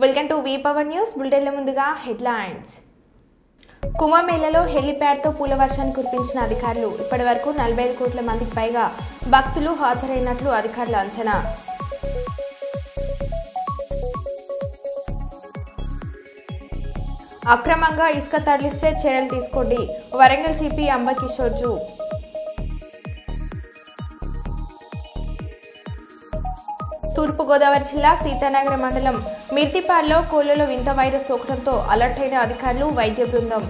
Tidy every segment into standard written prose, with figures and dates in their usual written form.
Welcome to V power news బులెటిన్ల ముందుగా headlines. కుంభమేళలో హెలిప్యాడ్తో పూల వర్షాన్ని కురిపించిన అధికారులు. ఇప్పటివరకు 45 కోట్ల మందికి పైగా భక్తులు హాజరైనట్లు అధికారుల అంచనా. అక్రమంగా ఇసుక తరలిస్తే చర్యలు తీసుకోండి, వరంగల్ సిపి అంబకిషోర్ జూ. తూర్పుగోదావరి జిల్లా సీతానగరం మండలం మిర్తిపాడులో కోళ్లలో వింత వైరస్ సోకడంతో అలర్ట్ అయిన అధికారులు, వైద్య బృందం.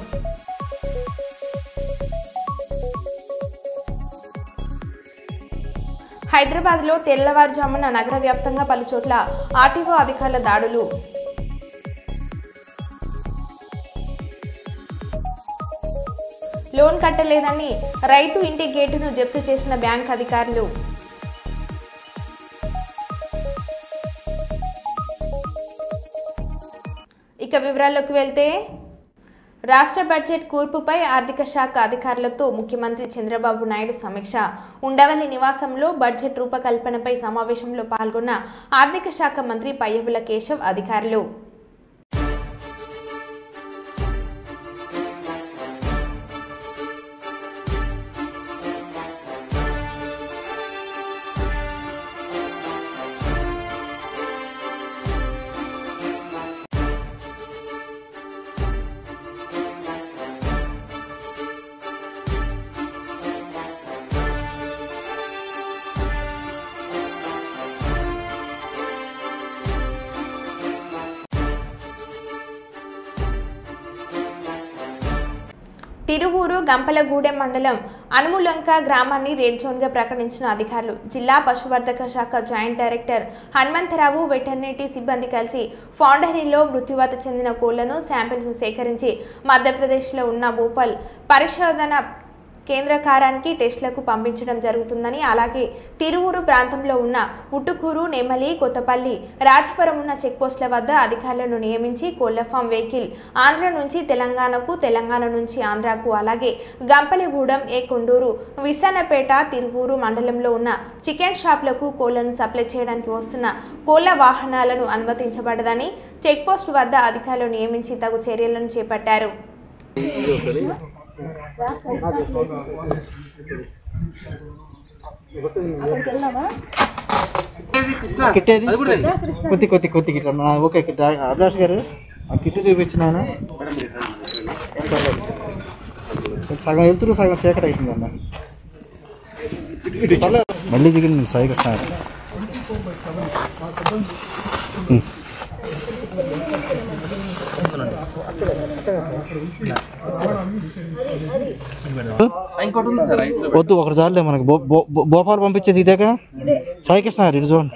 హైదరాబాద్లో తెల్లవారుజామున నగర వ్యాప్తంగా పలుచోట్ల ఆర్టీఓ అధికారుల దాడులు. లోన్ కట్టలేదని రైతు ఇంటి గేటును జప్తు చేసిన బ్యాంక్ అధికారులు. ఇక వివరాల్లోకి వెళ్తే, రాష్ట్ర బడ్జెట్ కూర్పుపై ఆర్థిక శాఖ అధికారులతో ముఖ్యమంత్రి చంద్రబాబు నాయుడు సమీక్ష. ఉండవల్లి నివాసంలో బడ్జెట్ రూపకల్పనపై సమావేశంలో పాల్గొన్న ఆర్థిక శాఖ మంత్రి పయ్యవుల కేశవ్ అధికారులు. తిరువూరు గంపలగూడెం మండలం అనుములంక గ్రామాన్ని రెడ్ జోన్గా ప్రకటించిన అధికారులు. జిల్లా పశువర్ధక శాఖ జాయింట్ డైరెక్టర్ హనుమంతరావు, వెటర్నరీ సిబ్బంది కలిసి ఫౌండరీలో మృత్యువాత చెందిన కోళ్లను శాంపిల్స్ సేకరించి మధ్యప్రదేశ్లో ఉన్న భోపాల్ పరిశోధన కేంద్రకారానికి టెస్టులకు పంపించడం జరుగుతుందని, అలాగే తిరువూరు ప్రాంతంలో ఉన్న ఉట్టుకూరు, నెమలి, కొత్తపల్లి, రాజపురం ఉన్న చెక్పోస్టుల వద్ద అధికారులను నియమించి కోళ్ల ఫామ్ వెహికల్ ఆంధ్ర నుంచి తెలంగాణకు, తెలంగాణ నుంచి ఆంధ్రాకు, అలాగే గంపలగూడెం, కొండూరు, విసన్నపేట, తిరువూరు మండలంలో ఉన్న చికెన్ షాప్లకు కోళ్లను సప్లై చేయడానికి వస్తున్న కోళ్ల వాహనాలను అనుమతించబడదని చెక్పోస్ట్ వద్ద అధికారులు నియమించి తగు చర్యలను చేపట్టారు. కొద్ది ఓకే అభిలాష్ గారు ఆ కిట్టు చూపించిన సగం వెళ్తురు, సగం చీకటి అవుతుంది అన్న. మళ్ళీ దిగింది సైగా సార్. వద్దు, ఒకటి చాలే మనకు. భోపాల్ పంపించేది ఇదేక సాయికృష్ణ రెడ్ జోన్.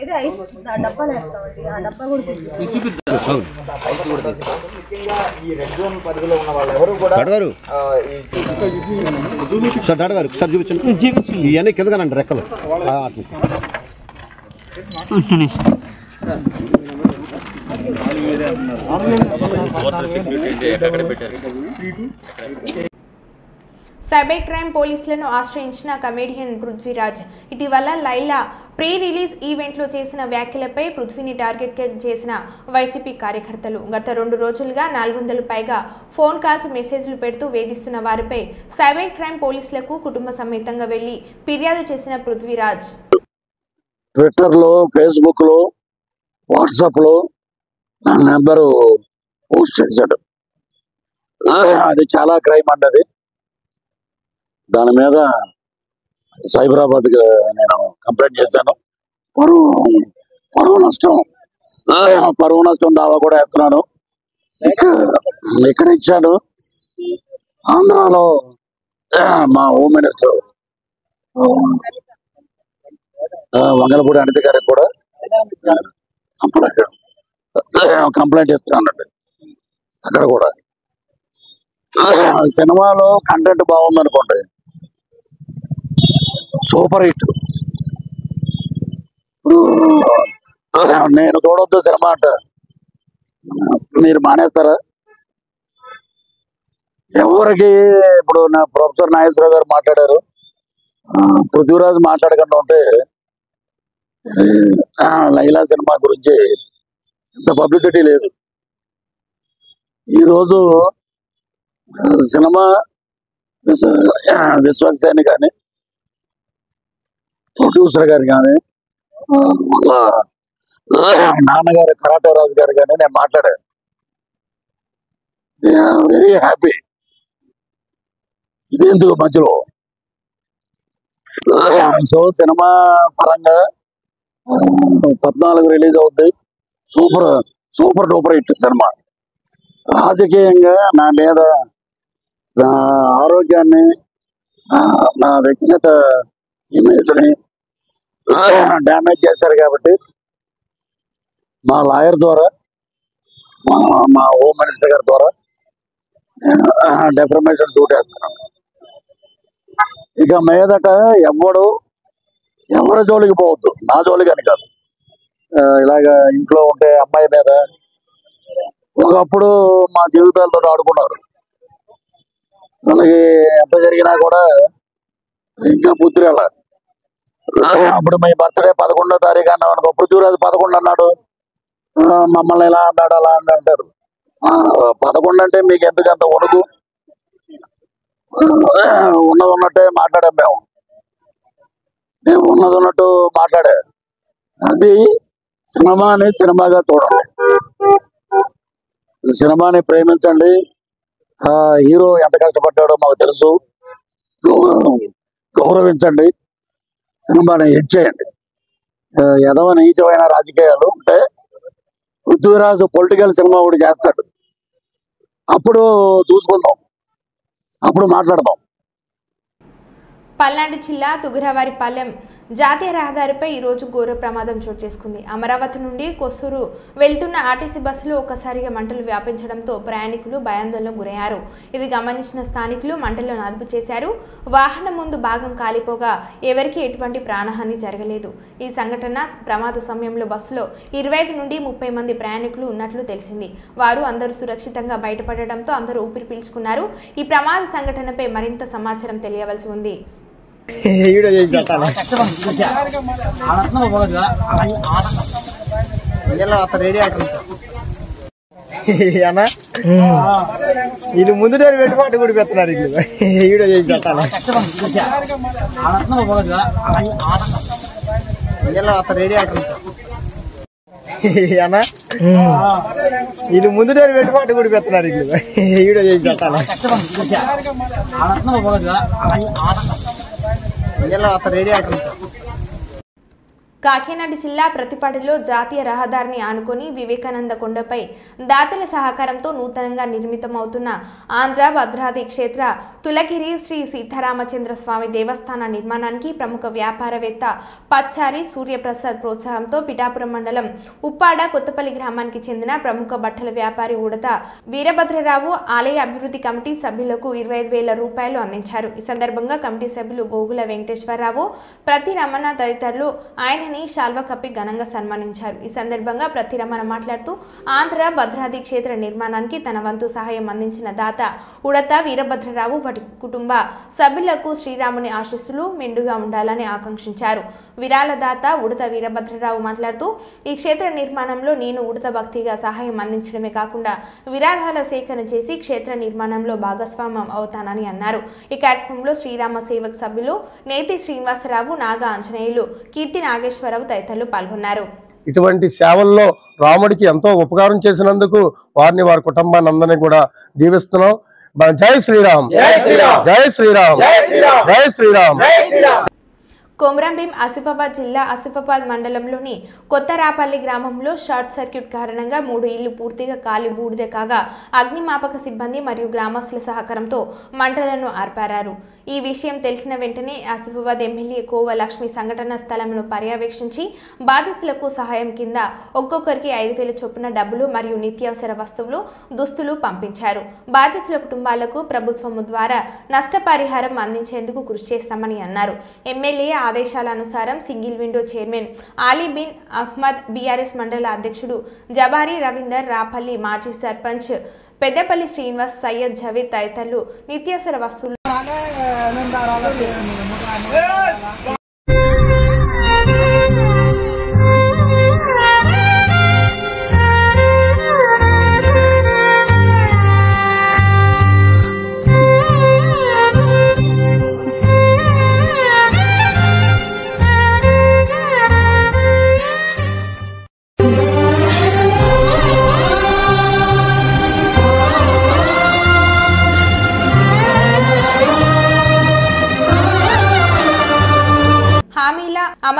ఇవన్నీ కిందగానండి రెక్కలు. సైబర్ క్రైమ్ పోలీసులను ఆశ్రయించిన కమెడియన్ పృథ్వీరాజ్. ఇటీవల లైలా ప్రీ రిలీజ్ ఈవెంట్లో చేసిన వ్యాఖ్యలపై పృథ్వీని టార్గెట్ చేసిన వైసీపీ కార్యకర్తలు గత 2 రోజులుగా 400 పైగా ఫోన్ కాల్స్, మెసేజ్లు పెడుతూ వేధిస్తున్న వారిపై సైబర్ క్రైమ్ పోలీసులకు కుటుంబ సమేతంగా వెళ్లి ఫిర్యాదు చేసిన పృథ్వీరాజ్ ట్విట్టర్లో, ఫేస్బుక్లో, వాట్సాప్లో నా నెంబరు పోస్ట్ చేశాడు. అది చాలా క్రైమ్ అండి. అది దాని మీద సైబరాబాద్కి నేను కంప్లైంట్ చేశాను. పరువు నష్టం దావా కూడా ఎత్తున్నాను. ఇక్కడ ఇచ్చాను. ఆంధ్రాలో మా హోమ్ మినిస్టర్ వంగలపూడి అనిత గారికి కూడా కంప్లైంట్ ఇస్తున్నానండి. అక్కడ కూడా సినిమాలో కంటెంట్ బాగుందనుకోండి, సూపర్ హిట్. ఇప్పుడు నేను చూడొద్దు సినిమా అంట, మీరు మానేస్తారా? ఎవరికి ఇప్పుడు నా ప్రొఫెసర్ నాగేశ్వరరావు గారు మాట్లాడారు, పృథ్వీరాజ్ మాట్లాడకుండా ఉంటే లైలా సినిమా గురించి ఇంత పబ్లిసిటీ లేదు. ఈరోజు సినిమా విశ్వక్సేని కానీ ప్రొడ్యూసర్ గారు కానీ వాళ్ళ నాన్నగారు కరాటే రాజు గారు కానీ నేను మాట్లాడాను. Very happy. ఇదేందుకు మధ్యలో సో సినిమా పరంగా 14 రిలీజ్ అవుద్ది. Super duper hit cinema. రాజకీయంగా నా మీద నా ఆరోగ్యాన్ని నా వ్యక్తిగత ఇమేజ్ని డ్యామేజ్ చేశారు కాబట్టి మా లాయర్ ద్వారా మా హోమ్ మినిస్టర్ గారి ద్వారా నేను డెఫర్మేషన్ సూట్ వేస్తున్నాను. ఇక మీదట ఎవరి జోలికి పోవద్దు, నా జోలికి అని కాదు. ఇలాగ ఇంట్లో ఉంటే అమ్మాయి మీద ఒకప్పుడు మా జీవితాలతో ఆడుకున్నారు. వాళ్ళకి ఎంత జరిగినా కూడా ఇంకా బుద్ధి రాల. అప్పుడు మీ బర్త్డే 11వ తారీఖు అన్నాడు, పృథ్వీరాజు 11 అన్నాడు, మమ్మల్ని ఇలా అన్నాడు అలా అంటారు. 11 అంటే మీకు ఎందుకు అంత వణుకు? ఉన్నది ఉన్నట్టే మాట్లాడాం మేము. నేను ఉన్నది ఉన్నట్టు మాట్లాడా. అది సినిమాని సినిమాగా చూడండి, సినిమాని ప్రేమించండి. హీరో ఎంత కష్టపడ్డాడో మాకు తెలుసు, గౌరవించండి, సినిమాని హిట్ చేయండి. ఎదవ నీచమైన రాజకీయాలు ఉంటే పృథ్వీరాజు పొలిటికల్ సినిమా ఒకటి చేస్తాడు, అప్పుడు చూసుకుందాం, అప్పుడు మాట్లాడదాం. పల్నాడు జిల్లా తుగురవారిపాలెం జాతీయ రహదారిపై ఈరోజు ఘోర ప్రమాదం చోటు చేసుకుంది. అమరావతి నుండి కొసూరు వెళ్తున్న ఆర్టీసీ బస్సులో ఒక్కసారిగా మంటలు వ్యాపించడంతో ప్రయాణికులు భయాందోళనకు గురయ్యారు. ఇది గమనించిన స్థానికులు మంటలను అదుపు చేశారు. వాహనం ముందు భాగం కాలిపోగా ఎవరికీ ఎటువంటి ప్రాణహాని జరగలేదు. ఈ సంఘటన ప్రమాద సమయంలో బస్సులో 25 నుండి 30 మంది ప్రయాణికులు ఉన్నట్లు తెలిసింది. వారు అందరూ సురక్షితంగా బయటపడడంతో అందరూ ఊపిరి పీల్చుకున్నారు. ఈ ప్రమాద సంఘటనపై మరింత సమాచారం తెలియవలసి ఉంది. వీళ్ళు ముందు పెట్టుబాటు కూడా పెడుతున్నారు. వీడియో చేసి పెట్టాలి. వీళ్ళు ముందు పెట్టుబాటు కూడా పెడుతున్నారు. వీడియో చేసి పెట్టాలి. కాకినాడ జిల్లా ప్రతిపాడులో జాతీయ రహదారిని ఆనుకొని వివేకానంద కొండపై దాతల సహకారంతో నూతనంగా నిర్మితమవుతున్న ఆంధ్ర భద్రాద్రి క్షేత్ర తులగిరి శ్రీ సీతారామచంద్ర స్వామి దేవస్థాన నిర్మాణానికి ప్రముఖ వ్యాపారవేత్త పచ్చారి సూర్యప్రసాద్ ప్రోత్సాహంతో పిఠాపురం మండలం ఉప్పాడ కొత్తపల్లి గ్రామానికి చెందిన ప్రముఖ బట్టల వ్యాపారి ఉడత వీరభద్రరావు ఆలయ అభివృద్ధి కమిటీ సభ్యులకు 25,000 రూపాయలు అందించారు. ఈ సందర్భంగా కమిటీ సభ్యులు గోగుల వెంకటేశ్వరరావు, ప్రతి రమణ తదితరులు ఆయన శాల్వా కప్పి ఘనంగా సన్మానించారు. ఈ సందర్భంగా ప్రతి రమణ మాట్లాడుతూ ఆంధ్ర భద్రాద్రి క్షేత్ర నిర్మాణానికి తన వంతు సహాయం అందించిన దాత ఉడత వీరభద్రరావు వాటి కుటుంబ సభ్యులకు శ్రీరాముని ఆశీస్సులు మెండుగా ఉండాలని ఆకాంక్షించారు. విరాళదాత ఉడత వీరభద్రరావు మాట్లాడుతూ ఈ క్షేత్ర నిర్మాణంలో నేను ఉడత భక్తిగా సహాయం అందించడమే కాకుండా విరాళాల సేకరణ చేసి క్షేత్ర నిర్మాణంలో భాగస్వామ్యం అవుతానని అన్నారు. ఈ కార్యక్రమంలో శ్రీరామ సేవక్ సభ్యులు నేతి శ్రీనివాసరావు, నాగా ఆంజనేయులు, కీర్తి నాగేశ్వరరావు తదితరులు పాల్గొన్నారు. ఇటువంటి సేవల్లో రాముడికి ఎంతో ఉపకారం చేసినందుకు వారిని వారి కుటుంబాన్ని అందరినీ కూడా దీవిస్తున్నాం. జై శ్రీరామ్, జై శ్రీరామ్, జై శ్రీరామ్, జై శ్రీరామ్. కొమరంభీం ఆసిఫాబాద్ జిల్లా ఆసిఫాబాద్ మండలంలోని కొత్తరాపల్లి గ్రామంలో షార్ట్ సర్క్యూట్ కారణంగా 3 ఇళ్లు పూర్తిగా కాలి బూడిద కాగా అగ్నిమాపక సిబ్బంది మరియు గ్రామస్తుల సహకారంతో మంటలను ఆర్పారారు. ఈ విషయం తెలిసిన వెంటనే ఆసిఫాబాద్ ఎమ్మెల్యే కోవ లక్ష్మి సంఘటన స్థలంను పర్యవేక్షించి బాధితులకు సహాయం కింద ఒక్కొక్కరికి 5,000 చొప్పున డబ్బులు మరియు నిత్యావసర వస్తువులు, దుస్తులు పంపించారు. బాధితుల కుటుంబాలకు ప్రభుత్వం ద్వారా నష్టపరిహారం అందించేందుకు కృషి చేస్తామని అన్నారు. ఎమ్మెల్యే ఆదేశాల అనుసారం single window chairman Ali bin Ahmed, BRS మండల అధ్యక్షుడు జబారీ రవీందర్, రాపల్లి మాజీ సర్పంచ్ పెద్దపల్లి శ్రీనివాస్, సయ్యద్ జవేద్ తదితరులు నిత్యావసర వస్తువులు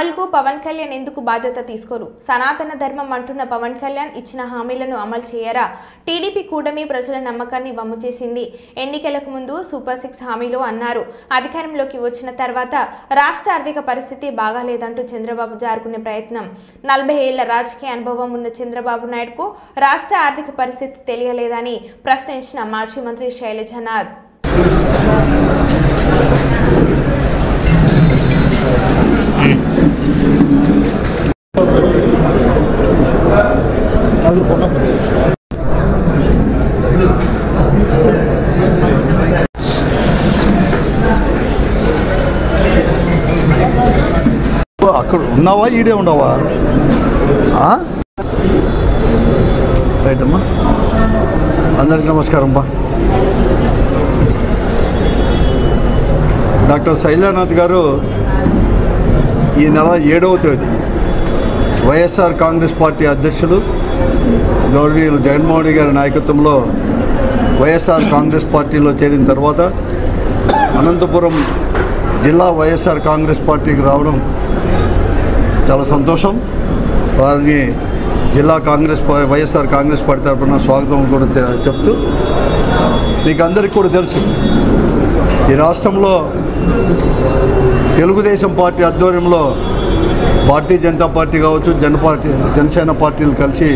అమలుకు పవన్ కళ్యాణ్ ఎందుకు బాధ్యత తీసుకోరు? సనాతన ధర్మం అంటున్న పవన్ కళ్యాణ్ ఇచ్చిన హామీలను అమలు చేయరా? టీడీపీ కూటమి ప్రజల నమ్మకాన్ని వమ్ము చేసింది. ఎన్నికలకు ముందు సూపర్ 6 హామీలు అన్నారు. అధికారంలోకి వచ్చిన తర్వాత రాష్ట్ర ఆర్థిక పరిస్థితి బాగాలేదంటూ చంద్రబాబు జారుకునే ప్రయత్నం. 40 ఏళ్ల రాజకీయ అనుభవం ఉన్న చంద్రబాబు నాయుడుకు రాష్ట్ర ఆర్థిక పరిస్థితి తెలియలేదని ప్రశ్నించిన మాజీ మంత్రి శైలజనాథ్. అక్కడ ఉన్నావా ఈడే ఉండవా? రైట్ అమ్మా, అందరికి నమస్కారం అమ్మా. డాక్టర్ శైలజనాథ్ గారు ఈ నెల 7వ తేదీ వైఎస్ఆర్ కాంగ్రెస్ పార్టీ అధ్యక్షులు గౌరవనీయులు జగన్మోహన్ రెడ్డి గారి నాయకత్వంలో వైఎస్ఆర్ కాంగ్రెస్ పార్టీలో చేరిన తర్వాత అనంతపురం జిల్లా వైఎస్ఆర్ కాంగ్రెస్ పార్టీకి రావడం చాలా సంతోషం. వారిని జిల్లా వైఎస్ఆర్ కాంగ్రెస్ పార్టీ తరఫున స్వాగతం కూడా చెప్తూ, మీకు అందరికీ కూడా తెలుసు ఈ రాష్ట్రంలో తెలుగుదేశం పార్టీ ఆధ్వర్యంలో భారతీయ జనతా పార్టీ కావచ్చు, జనసేన పార్టీలు కలిసి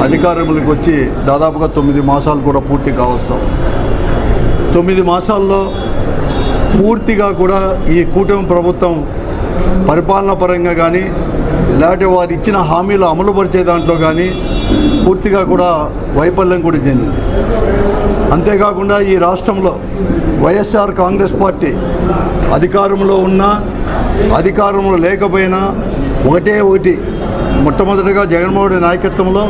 అధికారంలోకి వచ్చి దాదాపుగా 9 మాసాలు కూడా పూర్తి కావస్తాం. 9 మాసాల్లో పూర్తిగా కూడా ఈ కూటమి ప్రభుత్వం పరిపాలనా పరంగా కానీ లేకపోతే వారు ఇచ్చిన హామీలు అమలుపరిచే దాంట్లో కానీ పూర్తిగా కూడా వైఫల్యం కూడా చెందింది. అంతేకాకుండా ఈ రాష్ట్రంలో వైఎస్ఆర్ కాంగ్రెస్ పార్టీ అధికారంలో ఉన్నా అధికారంలో లేకపోయినా ఒకటి మొట్టమొదటిగా జగన్మోహన్ రెడ్డి నాయకత్వంలో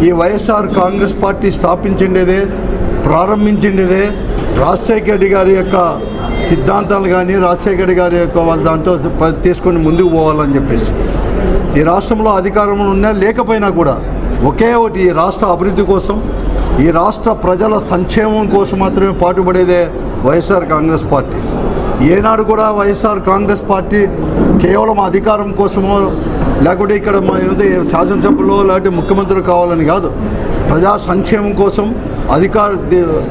ఈ వైఎస్ఆర్ కాంగ్రెస్ పార్టీ స్థాపించిండేదే, ప్రారంభించిండేదే రాజశేఖర రెడ్డి గారి యొక్క సిద్ధాంతాలు కానీ రాజశేఖర రెడ్డి గారి యొక్క వాళ్ళ దాంట్లో తీసుకొని ముందుకు పోవాలని చెప్పేసి ఈ రాష్ట్రంలో అధికారంలో ఉన్నా లేకపోయినా కూడా ఒకే ఒకటి ఈ రాష్ట్ర అభివృద్ధి కోసం, ఈ రాష్ట్ర ప్రజల సంక్షేమం కోసం మాత్రమే పాటుపడేదే వైఎస్ఆర్ కాంగ్రెస్ పార్టీ. ఏనాడు కూడా వైఎస్ఆర్ కాంగ్రెస్ పార్టీ కేవలం అధికారం కోసమో లేకుంటే ఇక్కడ మా శాసనసభలో లేకపోతే ముఖ్యమంత్రి కావాలని కాదు, ప్రజా సంక్షేమం కోసం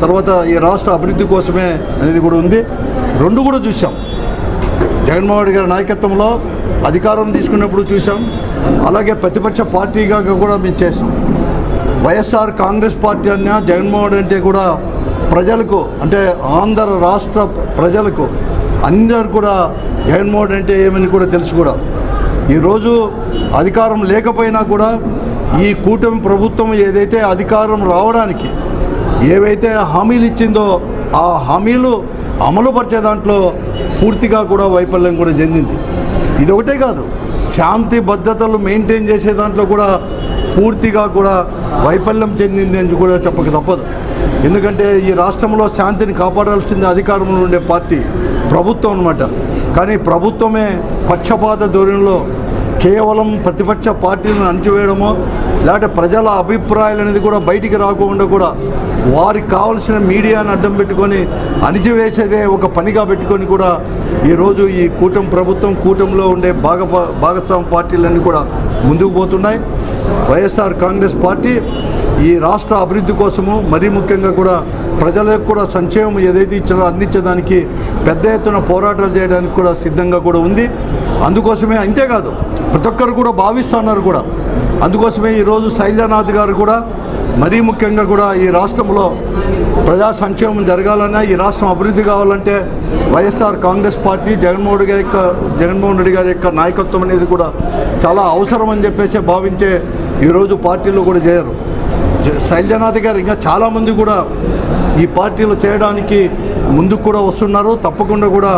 తర్వాత ఈ రాష్ట్ర అభివృద్ధి కోసమే అనేది కూడా ఉంది. రెండు కూడా చూసాం. జగన్మోహన్ రెడ్డి గారి నాయకత్వంలో అధికారం తీసుకున్నప్పుడు చూసాం, అలాగే ప్రతిపక్ష పార్టీగా కూడా మేము చేసాం. వైఎస్ఆర్ కాంగ్రెస్ పార్టీ అన్నా జగన్మోహన్ రెడ్డి అంటే కూడా ప్రజలకు, అంటే ఆంధ్ర రాష్ట్ర ప్రజలకు అందరు కూడా జగన్మోహన్ రెడ్డి అంటే ఏమని కూడా తెలుసు. కూడా ఈరోజు అధికారం లేకపోయినా కూడా ఈ కూటమి ప్రభుత్వం ఏదైతే అధికారం రావడానికి ఏవైతే హామీలు ఇచ్చిందో ఆ హామీలు అమలుపరిచే దాంట్లో పూర్తిగా కూడా వైఫల్యం కూడా చెందింది. ఇది ఒకటే కాదు, శాంతి భద్రతలు మెయింటైన్ చేసే దాంట్లో కూడా పూర్తిగా కూడా వైఫల్యం చెందింది అని కూడా చెప్పక తప్పదు. ఎందుకంటే ఈ రాష్ట్రంలో శాంతిని కాపాడాల్సింది అధికారంలో ఉండే పార్టీ ప్రభుత్వం అన్నమాట. కానీ ప్రభుత్వమే పక్షపాత ధోరణిలో కేవలం ప్రతిపక్ష పార్టీలను అణచివేయడమో లేకపోతే ప్రజల అభిప్రాయాలు అనేది కూడా బయటికి రాకుండా కూడా వారికి కావాల్సిన మీడియాను అడ్డం పెట్టుకొని అణిచివేసేదే ఒక పనిగా పెట్టుకొని కూడా ఈరోజు ఈ కూటమి ప్రభుత్వం, కూటమిలో ఉండే భాగస్వామ్య పార్టీలన్నీ కూడా ముందుకు పోతున్నాయి. వైఎస్ఆర్ కాంగ్రెస్ పార్టీ ఈ రాష్ట్ర అభివృద్ధి కోసము, మరీ ముఖ్యంగా కూడా ప్రజలకు కూడా సంక్షేమం ఏదైతే ఇచ్చారో అందించడానికి పెద్ద ఎత్తున పోరాటాలు చేయడానికి కూడా సిద్ధంగా కూడా ఉంది. అందుకోసమే, అంతేకాదు ప్రతి ఒక్కరు కూడా భావిస్తున్నారు కూడా. అందుకోసమే ఈరోజు శైలజనాథ్ గారు కూడా మరీ ముఖ్యంగా కూడా ఈ రాష్ట్రంలో ప్రజా సంక్షేమం జరగాలన్నా, ఈ రాష్ట్రం అభివృద్ధి కావాలంటే వైఎస్ఆర్ కాంగ్రెస్ పార్టీ జగన్మోహన్ రెడ్డి గారి యొక్క నాయకత్వం అనేది కూడా చాలా అవసరం అని చెప్పేసి భావించే ఈరోజు పార్టీలో కూడా చేయరు. శైలజనాథ్ గారు ఇంకా చాలామంది కూడా ఈ పార్టీలో చేయడానికి ముందుకు కూడా వస్తున్నారు. తప్పకుండా కూడా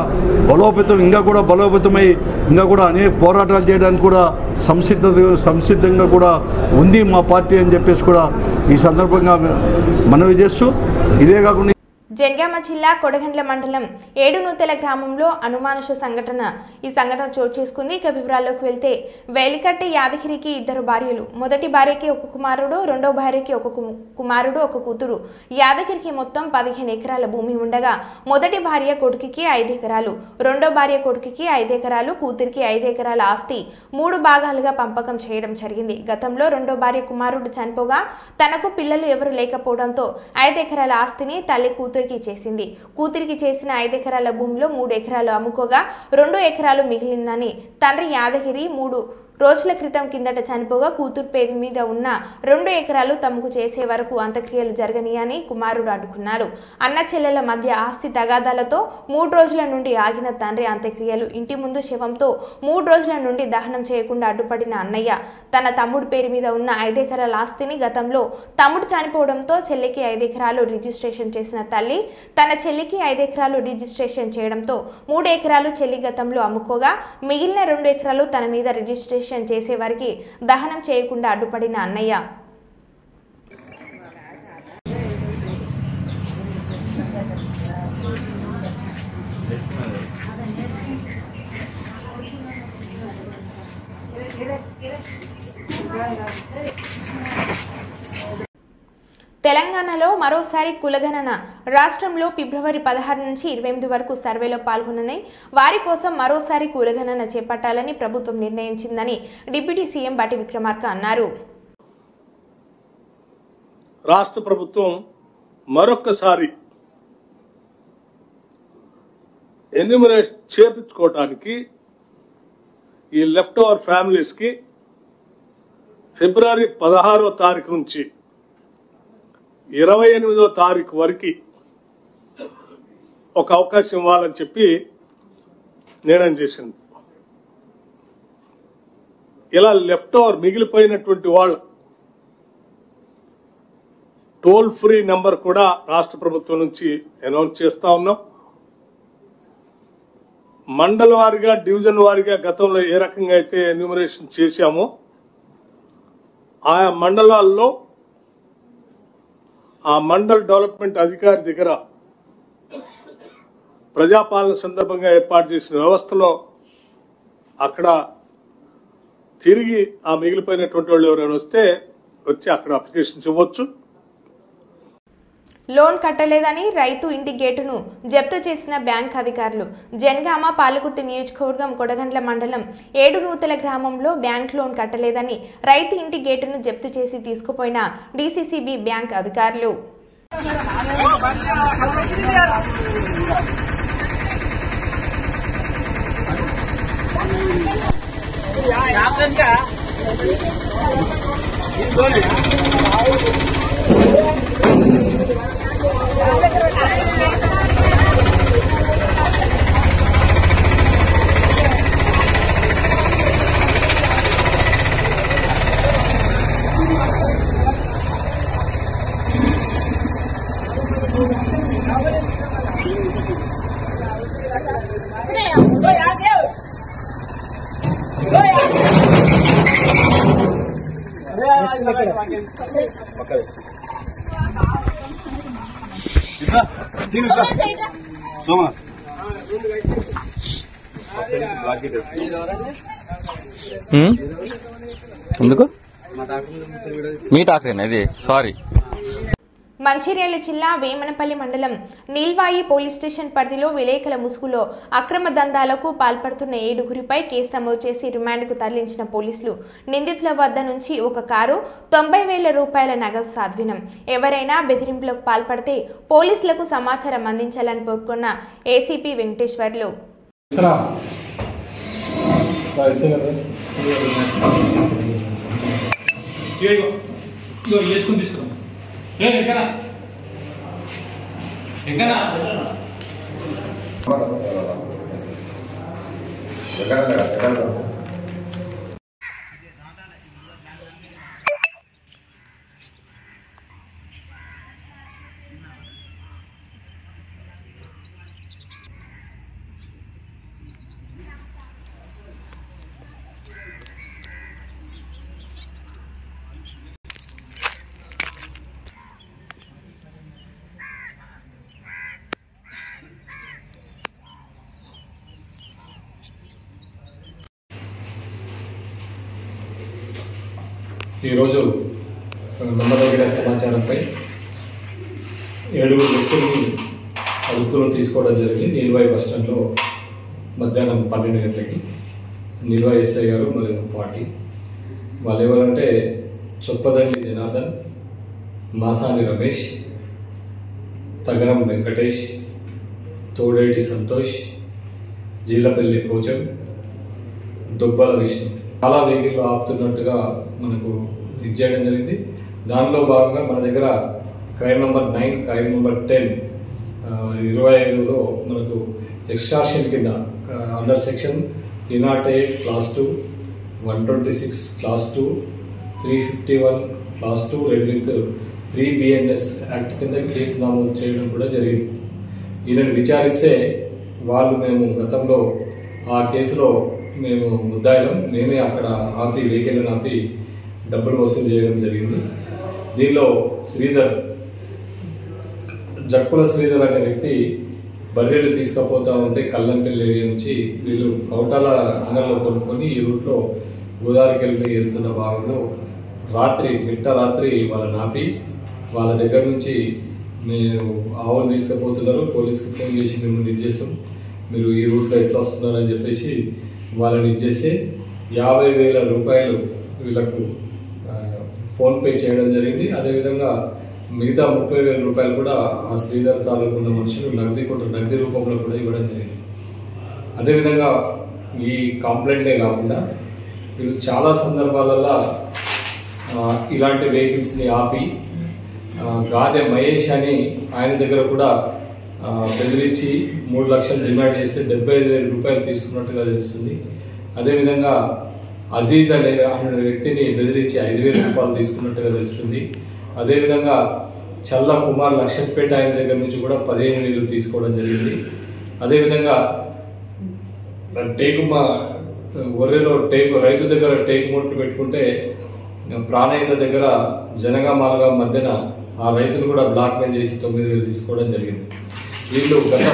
బలోపేతమై ఇంకా కూడా అనేక పోరాటాలు చేయడానికి కూడా సంసిద్ధంగా కూడా ఉంది మా పార్టీ అని చెప్పేసి కూడా ఈ సందర్భంగా మనవి చేస్తూ, ఇదే కాకుండా జనగామ జిల్లా కొడగండ్ల మండలం ఏడునూతెల గ్రామంలో అనుమానుష సంఘటన. ఈ సంఘటన చోటు చేసుకుంది. ఇక వివరాల్లోకి వెళ్తే వేలికట్టి యాదగిరికి ఇద్దరు భార్యలు. మొదటి భార్యకి ఒక కుమారుడు, రెండో భార్యకి ఒక కుమారుడు, ఒక కూతురు. యాదగిరికి మొత్తం 15 ఎకరాల భూమి ఉండగా మొదటి భార్య కొడుకుకి 5 ఎకరాలు, రెండో భార్య కొడుకుకి 5 ఎకరాలు, కూతురికి 5 ఎకరాల ఆస్తి 3 భాగాలుగా పంపకం చేయడం జరిగింది. గతంలో రెండో భార్య కుమారుడు చనిపోగా తనకు పిల్లలు ఎవరు లేకపోవడంతో 5 ఎకరాల ఆస్తిని తల్లి కూతురికి చేసిన 5 ఎకరాల భూమిలో 3 ఎకరాలు అమ్ముకోగా 2 ఎకరాలు మిగిలిందని తండ్రి యాదగిరి 3 రోజుల క్రితం కిందట చనిపోగా కూతురు పేరు మీద ఉన్న 2 ఎకరాలు తమకు చేసే వరకు అంత్యక్రియలు జరగనియని కుమారుడు అడ్డుకున్నాడు. అన్న చెల్లెల మధ్య ఆస్తి తగాదాలతో 3 రోజుల నుండి ఆగిన తండ్రి అంత్యక్రియలు. ఇంటి ముందు శవంతో 3 రోజుల నుండి దహనం చేయకుండా అడ్డుపడిన అన్నయ్య తన తమ్ముడు పేరు మీద ఉన్న 5 ఎకరాల ఆస్తిని గతంలో తమ్ముడు చనిపోవడంతో చెల్లికి 5 ఎకరాలు రిజిస్ట్రేషన్ చేసిన తల్లి తన చెల్లికి 5 ఎకరాలు రిజిస్ట్రేషన్ చేయడంతో 3 ఎకరాలు చెల్లి గతంలో అమ్ముకోగా మిగిలిన 2 ఎకరాలు తన మీద రిజిస్ట్రేషన్ చేసే వారికి దహనం చేయకుండా అడ్డుపడిన అన్నయ్య తెలంగాణలో మరోసారి కులగణన. రాష్ట్రంలో ఫిబ్రవరి 16 నుంచి 28 వరకు సర్వేలో పాల్గొనని వారి కోసం మరోసారి కులగణన చేపట్టాలని ప్రభుత్వం నిర్ణయించిందని డిప్యూటీ సీఎం బట్టి విక్రమార్క అన్నారు. రాష్ట్ర ప్రభుత్వం మరొకసారి ఎన్యూమరేషన్ చేపించుకోవడానికి ఈ లెఫ్ట్ ఓవర్ ఫ్యామిలీస్కి ఫిబ్రవరి 16వ తారీఖు నుంచి 28వ తారీఖు వరకు ఒక అవకాశం ఇవ్వాలని చెప్పి నిర్ణయం చేసింది. ఇలా లెఫ్ట్ ఓవర్ మిగిలిపోయినటువంటి వాళ్ళు టోల్ ఫ్రీ నెంబర్ కూడా రాష్ట్ర ప్రభుత్వం నుంచి అనౌన్స్ చేస్తా ఉన్నాం. మండల వారీగా, డివిజన్ వారీగా గతంలో ఏ రకంగా అయితే ఎన్యూమరేషన్ చేశామో ఆయా మండలాల్లో ఆ మండల్ డెవలప్మెంట్ అధికారి దగ్గర ప్రజాపాలన సందర్భంగా ఏర్పాటు చేసిన వ్యవస్థలో అక్కడ తిరిగి ఆ మిగిలిపోయినటువంటి వాళ్ళు ఎవరైనా వచ్చి అక్కడ అప్లికేషన్స్ ఇవ్వచ్చు. లోన్ కట్టలేదని రైతు ఇంటి గేటును జప్తు చేసిన బ్యాంక్ అధికారులు. జనగామ పాలకుర్తి నియోజకవర్గం కొడగండ్ల మండలం ఏడునూతెల గ్రామంలో బ్యాంక్ లోన్ కట్టలేదని రైతు ఇంటి గేటును జప్తు చేసి తీసుకుపోయిన డీసీసీబీ బ్యాంక్ అధికారులు. ఎందుకు మీ టాక్రేనా ఇది? సారీ. మంచిర్యాల జిల్లా వేమనపల్లి మండలం నీల్వాయి పోలీస్ స్టేషన్ పరిధిలో విలేకరుల ముసుగులో అక్రమ దందాలకు పాల్పడుతున్న 7గురిపై కేసు నమోదు చేసి రిమాండ్కు తరలించిన పోలీసులు. నిందితుల వద్ద నుంచి ఒక కారు, 90,000 రూపాయల నగదు స్వాధీనం. ఎవరైనా బెదిరింపులకు పాల్పడితే పోలీసులకు సమాచారం అందించాలని పేర్కొన్న ఏసీపీ వెంకటేశ్వర్లు. ఈరోజు నమ్మదగిన సమాచారంపై 7 వ్యక్తుల్ని అదుపులో తీసుకోవడం జరిగింది. నీల్వాయి బస్టాండ్లో మధ్యాహ్నం 12 గంటలకి నీల్వాయి ఎస్ఐ గారు మరియు పార్టీ వాళ్ళు ఎవరంటే చొప్పదండి జనార్దన్, మాసాని రమేష్, తగరం వెంకటేష్, తోడేటి సంతోష్, జీలపల్లి పోచం, దుబ్బల విష్ణు. చాలా వెహికల్ ఆపుతున్నట్టుగా మనకు ఇచ్చేయడం జరిగింది. దానిలో భాగంగా మన దగ్గర క్రైమ్ నెంబర్ 9, క్రైమ్ నెంబర్ 10, 25లో మనకు ఎక్స్ట్రాక్షన్ కింద under section 308 class 2, 126 class 2, 351 class 2 red with 3 BNS act కింద కేసు నమోదు చేయడం కూడా జరిగింది. ఈయనను విచారిస్తే వాళ్ళు మేము గతంలో ఆ కేసులో మేము ముద్దాయిలం, మేమే అక్కడ ఆపి వెహికల్ని ఆపి డబ్బులు వసూలు చేయడం జరిగింది. దీనిలో శ్రీధర్, జక్కుల శ్రీధర్ అనే వ్యక్తి బర్రెలు తీసుకుపోతా ఉంటే కల్లంపల్లి ఏరియా నుంచి వీళ్ళు కౌటాల అంగంలో కొనుక్కొని ఈ రూట్లో గోదావరికి వెళ్తున్న భాగంలో రాత్రి వాళ్ళని ఆపి వాళ్ళ దగ్గర నుంచి మీరు ఆవులు తీసుకుపోతున్నారు, పోలీసుకి ఫోన్ చేసి మిమ్మల్ని ఇచ్చేస్తాం, మీరు ఈ రూట్లో ఎట్లా వస్తున్నారని చెప్పేసి వాళ్ళని ఇచ్చేస్తే 50,000 రూపాయలు వీళ్ళకు ఫోన్పే చేయడం జరిగింది. అదేవిధంగా మిగతా 30,000 రూపాయలు కూడా ఆ శ్రీధర్ తాలూకు ఉన్న మనుషులు నగదు రూపంలో కూడా ఇవ్వడం జరిగింది. అదేవిధంగా ఈ కంప్లైంటే కాకుండా వీళ్ళు చాలా సందర్భాలలో ఇలాంటి వెహికల్స్ని ఆపి గాదె మహేష్ అని ఆయన దగ్గర కూడా బెదిరించి 3 లక్షలు డిమాండ్ చేస్తే 75,000 రూపాయలు తీసుకున్నట్టుగా తెలుస్తుంది. అదేవిధంగా అజీజ్ అనే వ్యక్తిని బెదిరించి 5,000 రూపాయలు తీసుకున్నట్టుగా తెలుస్తుంది. అదేవిధంగా చల్ల కుమార్ లక్ష్మీపేట ఆయన దగ్గర నుంచి కూడా 15,000 తీసుకోవడం జరిగింది. అదేవిధంగా ఒర్రెలో రైతు దగ్గర టేకు మూట్లు పెట్టుకుంటే ప్రాణహిత దగ్గర జనగామాలుగా మధ్యన ఆ రైతును కూడా బ్లాక్మెయిల్ చేసి 9,000 తీసుకోవడం జరిగింది. వీళ్ళు గత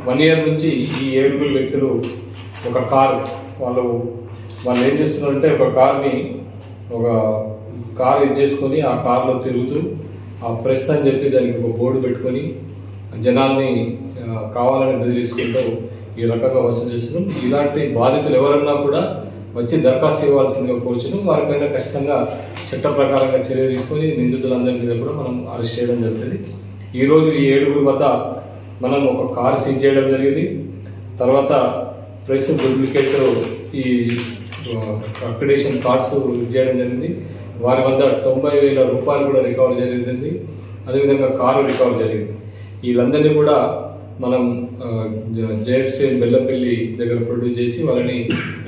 1 ఇయర్ నుంచి ఈ 7 వ్యక్తులు ఒక కారు వాళ్ళు ఏం చేస్తున్నారంటే ఒక కారు ఇచ్చేసుకొని ఆ కారులో తిరుగుతూ ఆ ప్రెస్ అని చెప్పి దానికి ఒక బోర్డు పెట్టుకొని జనాల్ని కావాలని బెదిరిస్తుంటూ ఈ రకంగా వసూలు చేస్తున్నాం. ఇలాంటి బాధితులు ఎవరన్నా కూడా వచ్చి దరఖాస్తు ఇవ్వాల్సిందిగా కోరుచున్నాం. వారిపైన ఖచ్చితంగా చట్ట ప్రకారంగా చర్య తీసుకొని నిందితులందరి మీద కూడా మనం అరెస్ట్ చేయడం జరుగుతుంది. ఈరోజు ఈ 7 వద్ద మనం ఒక కారు సీజ్ చేయడం జరిగింది. తర్వాత ప్రెస్ డూప్లికేట్ ఈ అక్రిడేషన్ కార్డ్స్ చేయడం జరిగింది. వారి వద్ద 90,000 రూపాయలు కూడా రికవర్ జరిగింది. అదేవిధంగా కారు రికవర్ జరిగింది. వీళ్ళందరినీ కూడా మనం జేఎఫ్సీ బెల్లంపల్లి దగ్గర ప్రొడ్యూస్ చేసి వాళ్ళని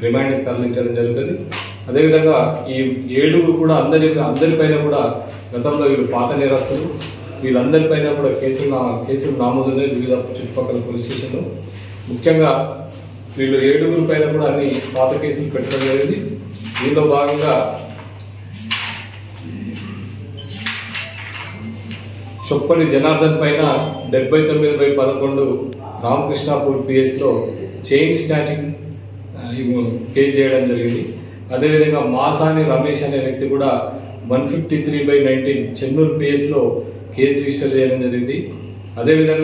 రిమాండ్కి తరలించడం జరుగుతుంది. అదేవిధంగా ఈ 7 కూడా అందరిపైన కూడా గతంలో వీళ్ళు పాత నేరస్తులు, వీళ్ళందరిపైన కూడా కేసులు నమోదున్నాయి వివిధ చుట్టుపక్కల పోలీస్ స్టేషన్లో. ముఖ్యంగా వీళ్ళు 7 పైన కూడా అన్ని పాత కేసులు పెట్టడం జరిగింది. దీనిలో భాగంగా చొప్పని జనార్దన్ పైన 79/11 రామకృష్ణాపూర్ పిఎస్లో చైన్ స్నాచింగ్ కేసు చేయడం జరిగింది. అదేవిధంగా మాసాని రమేష్ అనే వ్యక్తి కూడా 153/19 చెన్నూరు పిఎస్లో కేసు రిజిస్టర్ చేయడం జరిగింది. అదేవిధంగా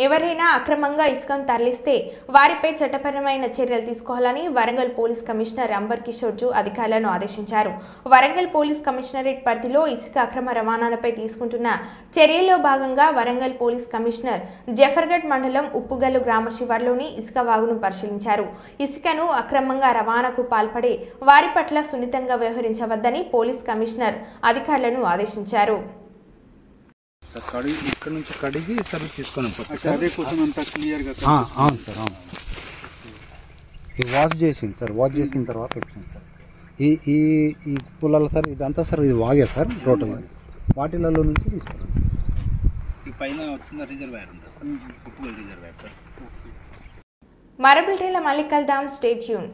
ఎవరైనా అక్రమంగా ఇసుకను తరలిస్తే వారిపై చట్టపరమైన చర్యలు తీసుకోవాలని Warangal police commissioner Ambar Kishore zoo అధికారులను ఆదేశించారు. వరంగల్ పోలీస్ కమిషనరేట్ పరిధిలో ఇసుక అక్రమ రవాణాలపై తీసుకుంటున్న చర్యల్లో భాగంగా వరంగల్ పోలీస్ కమిషనర్ జఫర్గఢ్ మండలం ఉప్పుగల్లు గ్రామ శివార్లోని ఇసుక వాగును పరిశీలించారు. ఇసుకను అక్రమంగా రవాణాకు పాల్పడే వారి పట్ల సున్నితంగా వ్యవహరించవద్దని పోలీస్ కమిషనర్ అధికారులను ఆదేశించారు. ఇక్కడ నుంచి కడిగి సర్వీస్ తీసుకొని అదే కొంచెం అంత క్లియర్గా అవును సార్, అవును. ఇది వాష్ చేసింది సార్, వాష్ చేసిన తర్వాత వచ్చింది సార్. ఈ పొలాలు సార్ ఇదంతా సార్ ఇది వాగే సార్ టోటల్ వాటిలలో నుంచి తీసుకున్నాం. ఈ పైన వచ్చిన రిజర్వాయర్ ఉంటుంది సార్, ఉప్పుగల్ రిజర్వాయర్ సార్. మరో బులెటిన్లో మళ్ళీ కలుద్దాం. Stay tune.